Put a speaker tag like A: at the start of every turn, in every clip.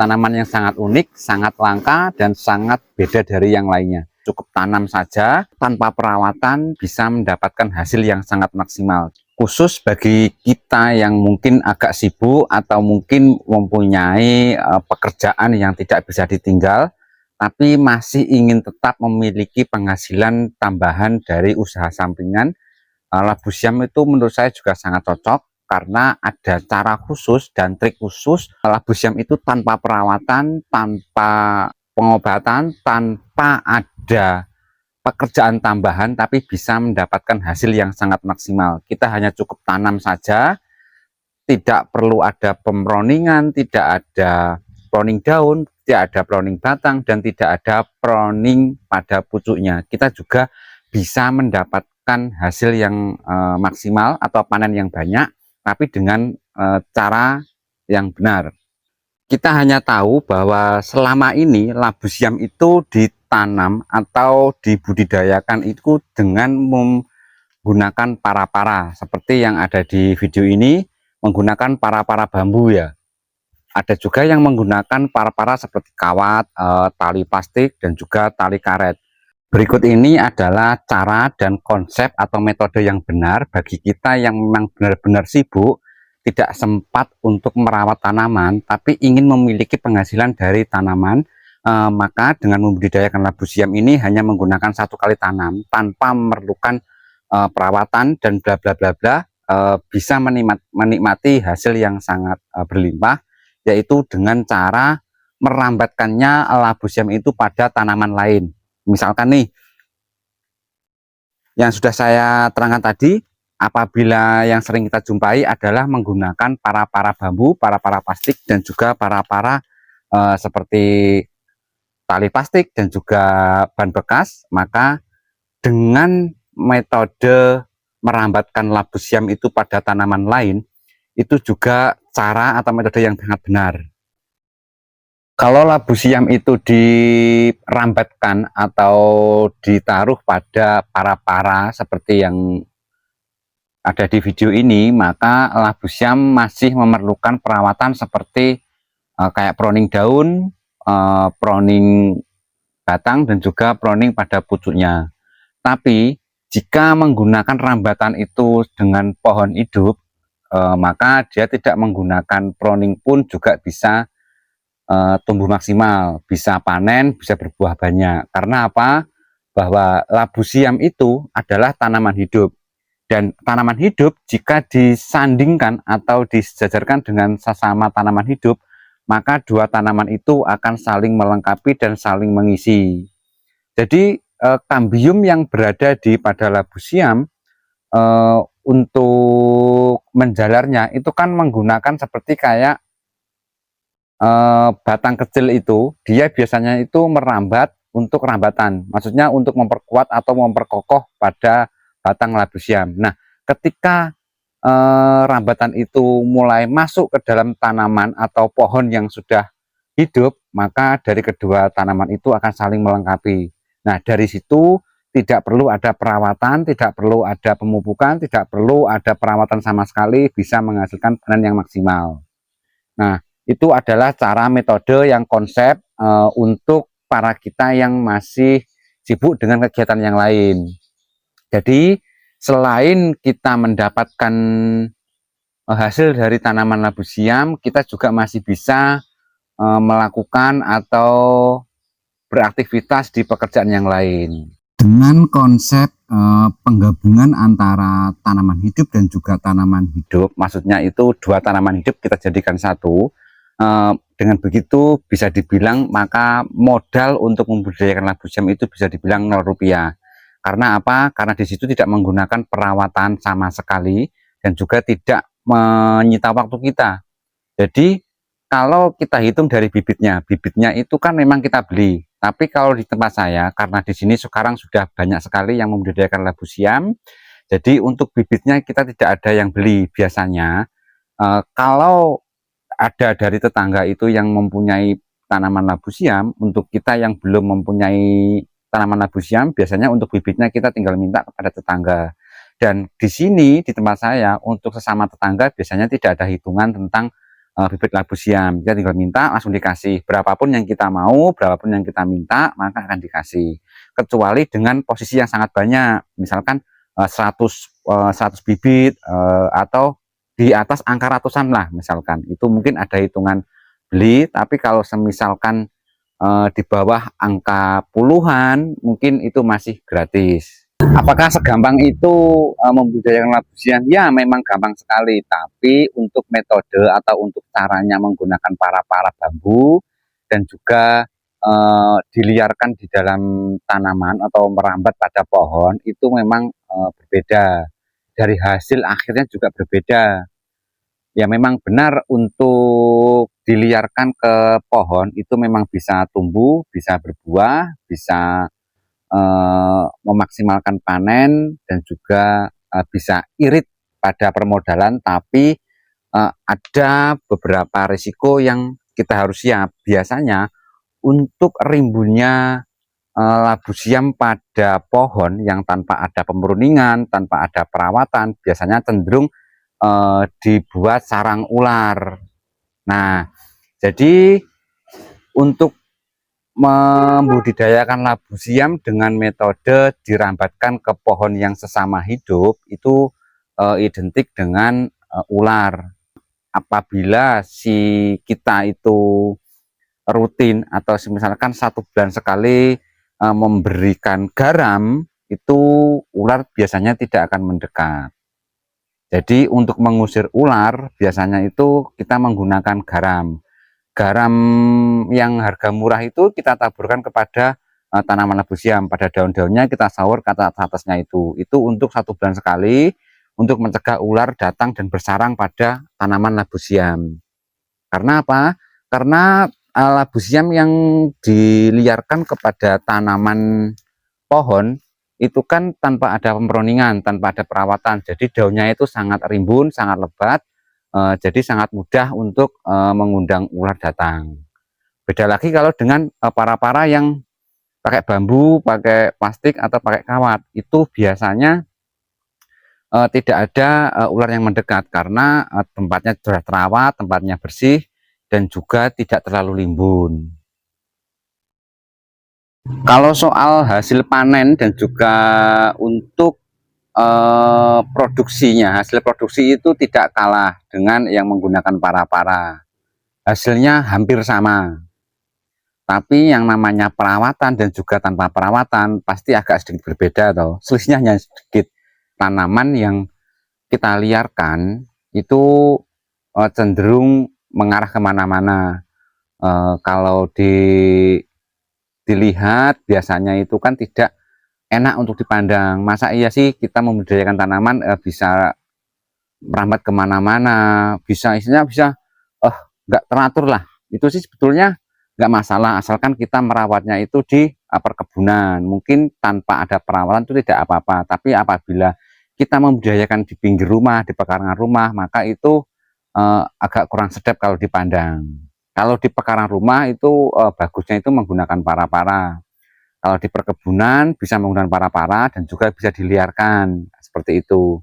A: Tanaman yang sangat unik, sangat langka, dan sangat beda dari yang lainnya. Cukup tanam saja, tanpa perawatan bisa mendapatkan hasil yang sangat maksimal. Khusus bagi kita yang mungkin agak sibuk atau mungkin mempunyai pekerjaan yang tidak bisa ditinggal, tapi masih ingin tetap memiliki penghasilan tambahan dari usaha sampingan. Labu siam itu menurut saya juga sangat cocok karena ada cara khusus dan trik khusus. Labu siam itu tanpa perawatan, tanpa pengobatan, tanpa ada pekerjaan tambahan, tapi bisa mendapatkan hasil yang sangat maksimal. Kita hanya cukup tanam saja, tidak perlu ada pemroningan, tidak ada proning daun, tidak ada proning batang, dan tidak ada proning pada pucuknya. Kita juga bisa mendapatkan hasil yang maksimal atau panen yang banyak, tapi dengan cara yang benar. Kita hanya tahu bahwa selama ini labu siam itu ditanam atau dibudidayakan itu dengan menggunakan para-para seperti yang ada di video ini, menggunakan para-para bambu ya. Ada juga yang menggunakan para-para seperti kawat, tali plastik, dan juga tali karet. Berikut ini adalah cara dan konsep atau metode yang benar bagi kita yang memang benar-benar sibuk, tidak sempat untuk merawat tanaman, tapi ingin memiliki penghasilan dari tanaman. Maka dengan membudidayakan labu siam ini hanya menggunakan 1 kali tanam tanpa memerlukan perawatan dan bla bla bla bla, bisa menikmati hasil yang sangat berlimpah, yaitu dengan cara merambatkannya labu siam itu pada tanaman lain. Misalkan nih, yang sudah saya terangkan tadi, apabila yang sering kita jumpai adalah menggunakan para-para bambu, para-para plastik, dan juga para-para seperti tali plastik dan juga ban bekas, maka dengan metode merambatkan labu siam itu pada tanaman lain, itu juga cara atau metode yang sangat benar. Kalau labu siam itu dirambatkan atau ditaruh pada para-para seperti yang ada di video ini, maka labu siam masih memerlukan perawatan seperti kayak proning daun, proning batang, dan juga proning pada pucuknya. Tapi jika menggunakan rambatan itu dengan pohon hidup, maka dia tidak menggunakan proning pun juga bisa tumbuh maksimal, bisa panen, bisa berbuah banyak. Karena apa? Bahwa labu siam itu adalah tanaman hidup, dan tanaman hidup jika disandingkan atau disejajarkan dengan sesama tanaman hidup, maka dua tanaman itu akan saling melengkapi dan saling mengisi. Jadi kambium yang berada di pada labu siam untuk menjalarnya itu kan menggunakan seperti kayak batang kecil itu, dia biasanya itu merambat untuk rambatan, maksudnya untuk memperkuat atau memperkokoh pada batang labu siam. Nah, ketika rambatan itu mulai masuk ke dalam tanaman atau pohon yang sudah hidup, maka dari kedua tanaman itu akan saling melengkapi. Nah, dari situ tidak perlu ada perawatan, tidak perlu ada pemupukan, tidak perlu ada perawatan sama sekali, bisa menghasilkan panen yang maksimal. Nah, itu adalah cara metode yang konsep untuk para kita yang masih sibuk dengan kegiatan yang lain. Jadi selain kita mendapatkan hasil dari tanaman labu siam, kita juga masih bisa melakukan atau beraktivitas di pekerjaan yang lain. Dengan konsep penggabungan antara tanaman hidup dan juga tanaman hidup, maksudnya itu dua tanaman hidup kita jadikan satu. Dengan begitu bisa dibilang maka modal untuk membudidayakan labu siam itu bisa dibilang 0 rupiah. Karena apa? Karena di situ tidak menggunakan perawatan sama sekali dan juga tidak menyita waktu kita. Jadi kalau kita hitung dari bibitnya itu kan memang kita beli. Tapi kalau di tempat saya, karena di sini sekarang sudah banyak sekali yang membudidayakan labu siam, jadi untuk bibitnya kita tidak ada yang beli biasanya. Kalau ada dari tetangga itu yang mempunyai tanaman labu siam, untuk kita yang belum mempunyai tanaman labu siam, biasanya untuk bibitnya kita tinggal minta kepada tetangga. Dan di sini di tempat saya untuk sesama tetangga biasanya tidak ada hitungan tentang bibit labu siam. Kita tinggal minta langsung dikasih. Berapapun yang kita mau, berapapun yang kita minta, maka akan dikasih. Kecuali dengan posisi yang sangat banyak, misalkan 100 bibit atau di atas angka ratusan lah misalkan. Itu mungkin ada hitungan beli, tapi kalau semisalkan di bawah angka puluhan, mungkin itu masih gratis. Apakah segampang itu membudidayakan labu siam? Ya, memang gampang sekali. Tapi untuk metode atau untuk caranya menggunakan para-para bambu dan juga diliarkan di dalam tanaman atau merambat pada pohon itu memang berbeda. Dari hasil akhirnya juga berbeda. Ya memang benar untuk diliarkan ke pohon itu memang bisa tumbuh, bisa berbuah, bisa memaksimalkan panen dan juga bisa irit pada permodalan, tapi ada beberapa risiko yang kita harus siap. Biasanya untuk rimbunnya labu siam pada pohon yang tanpa ada pemruningan, tanpa ada perawatan, biasanya cenderung dibuat sarang ular. Nah, jadi untuk membudidayakan labu siam dengan metode dirambatkan ke pohon yang sesama hidup itu identik dengan ular. Apabila si kita itu rutin atau misalkan 1 bulan sekali memberikan garam, itu ular biasanya tidak akan mendekat. Jadi untuk mengusir ular biasanya itu kita menggunakan garam. Garam yang harga murah itu kita taburkan kepada tanaman labu siam. Pada daun-daunnya kita saur ke atasnya itu untuk 1 bulan sekali untuk mencegah ular datang dan bersarang pada tanaman labu siam. Karena apa? Karena labu siam yang diliarkan kepada tanaman pohon itu kan tanpa ada pemroningan, tanpa ada perawatan. Jadi daunnya itu sangat rimbun, sangat lebat, jadi sangat mudah untuk mengundang ular datang. Beda lagi kalau dengan para-para yang pakai bambu, pakai plastik atau pakai kawat, itu biasanya tidak ada ular yang mendekat karena tempatnya sudah terawat, tempatnya bersih dan juga tidak terlalu limbun. Kalau soal hasil panen dan juga untuk produksinya, hasil produksi itu tidak kalah dengan yang menggunakan para-para. Hasilnya hampir sama. Tapi yang namanya perawatan dan juga tanpa perawatan pasti agak sedikit berbeda toh. Selisihnya hanya sedikit. Tanaman yang kita liarkan itu cenderung mengarah kemana-mana. Kalau dilihat biasanya itu kan tidak enak untuk dipandang. Masa iya sih kita membudidayakan tanaman bisa merambat kemana-mana, bisa isinya bisa nggak teratur lah. Itu sih sebetulnya nggak masalah asalkan kita merawatnya itu di perkebunan. Mungkin tanpa ada perawatan itu tidak apa-apa, tapi apabila kita membudidayakan di pinggir rumah, di pekarangan rumah, maka itu agak kurang sedap kalau dipandang. Kalau di pekarangan rumah itu bagusnya itu menggunakan para-para. Kalau di perkebunan bisa menggunakan para-para dan juga bisa diliarkan seperti itu.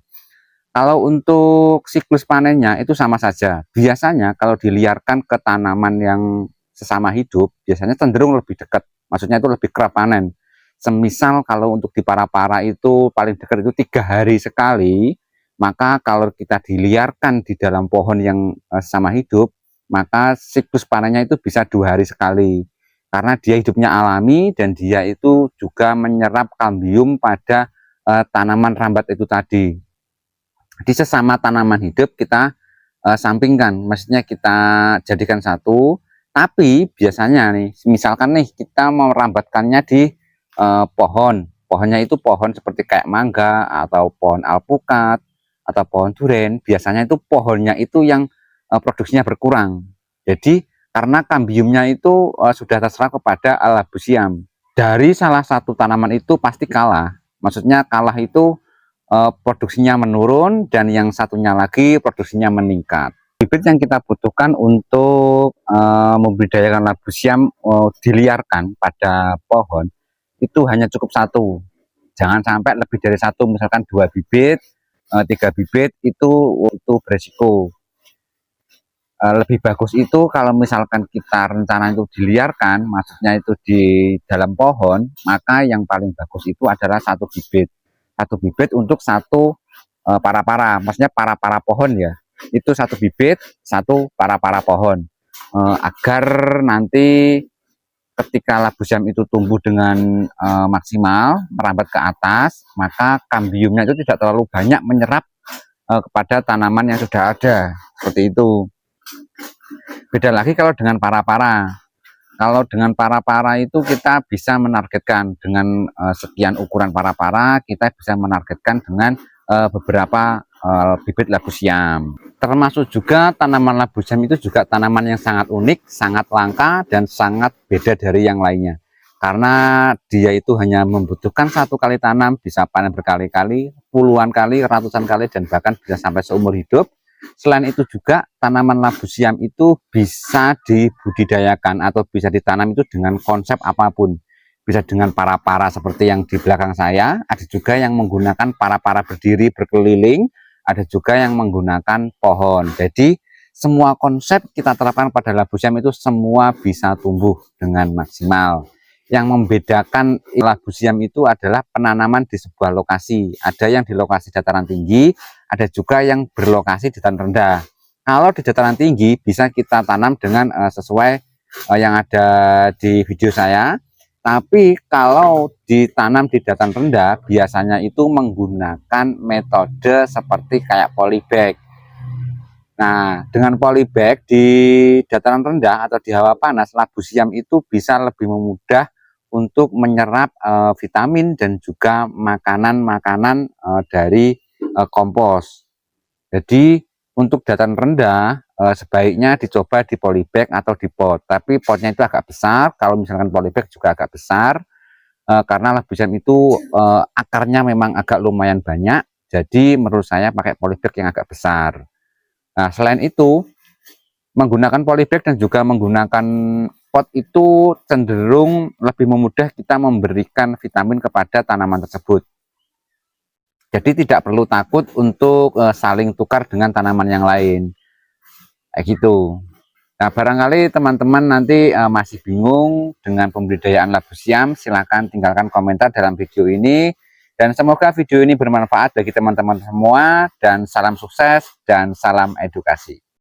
A: Kalau untuk siklus panennya itu sama saja. Biasanya kalau diliarkan ke tanaman yang sesama hidup, biasanya cenderung lebih dekat. Maksudnya itu lebih kerap panen. Semisal kalau untuk di para-para itu paling dekat itu 3 hari sekali, maka kalau kita diliarkan di dalam pohon yang sesama hidup, maka siklus panennya itu bisa 2 hari sekali. Karena dia hidupnya alami dan dia itu juga menyerap kambium pada tanaman rambat itu tadi. Di sesama tanaman hidup kita sampingkan, maksudnya kita jadikan satu. Tapi biasanya nih, misalkan nih kita mau merambatkannya di pohonnya itu pohon seperti kayak mangga atau pohon alpukat atau pohon duren, biasanya itu pohonnya itu yang produksinya berkurang. Jadi karena kambiumnya itu sudah terserap kepada labu siam. Dari salah satu tanaman itu pasti kalah. Maksudnya kalah itu produksinya menurun dan yang satunya lagi produksinya meningkat. Bibit yang kita butuhkan untuk membudidayakan labu siam diliarkan pada pohon itu hanya cukup satu. Jangan sampai lebih dari satu, misalkan 2 bibit, 3 bibit itu beresiko. Lebih bagus itu kalau misalkan kita rencana itu diliarkan, maksudnya itu di dalam pohon, maka yang paling bagus itu adalah satu bibit untuk satu para-para, maksudnya para-para pohon ya, itu satu bibit, satu para-para pohon, agar nanti ketika labu siam itu tumbuh dengan maksimal, merambat ke atas, maka kambiumnya itu tidak terlalu banyak menyerap kepada tanaman yang sudah ada, seperti itu. Beda lagi kalau dengan para-para. Kalau dengan para-para itu kita bisa menargetkan dengan sekian ukuran para-para, kita bisa menargetkan dengan beberapa bibit labu siam. Termasuk juga tanaman labu siam itu juga tanaman yang sangat unik, sangat langka, dan sangat beda dari yang lainnya. Karena dia itu hanya membutuhkan satu kali tanam, bisa panen berkali-kali, puluhan kali, ratusan kali, dan bahkan bisa sampai seumur hidup. Selain itu juga tanaman labu siam itu bisa dibudidayakan atau bisa ditanam itu dengan konsep apapun. Bisa dengan para-para seperti yang di belakang saya, ada juga yang menggunakan para-para berdiri berkeliling, ada juga yang menggunakan pohon. Jadi semua konsep kita terapkan pada labu siam itu semua bisa tumbuh dengan maksimal. Yang membedakan labu siam itu adalah penanaman di sebuah lokasi. Ada yang di lokasi dataran tinggi, ada juga yang berlokasi di dataran rendah. Kalau di dataran tinggi bisa kita tanam dengan sesuai yang ada di video saya. Tapi kalau ditanam di dataran rendah, biasanya itu menggunakan metode seperti kayak polybag. Nah, dengan polybag di dataran rendah atau di hawa panas, labu siam itu bisa lebih memudah untuk menyerap vitamin dan juga makanan-makanan dari kompos. Jadi untuk dataran rendah sebaiknya dicoba di polybag atau di pot. Tapi potnya itu agak besar. Kalau misalkan polybag juga agak besar karena labu siam itu akarnya memang agak lumayan banyak. Jadi menurut saya pakai polybag yang agak besar. Nah, selain itu, menggunakan polybag dan juga menggunakan pot itu cenderung lebih memudah kita memberikan vitamin kepada tanaman tersebut. Jadi tidak perlu takut untuk saling tukar dengan tanaman yang lain. Kayak gitu. Nah, barangkali teman-teman nanti masih bingung dengan pembudidayaan labu siam, silahkan tinggalkan komentar dalam video ini. Dan semoga video ini bermanfaat bagi teman-teman semua, dan salam sukses dan salam edukasi.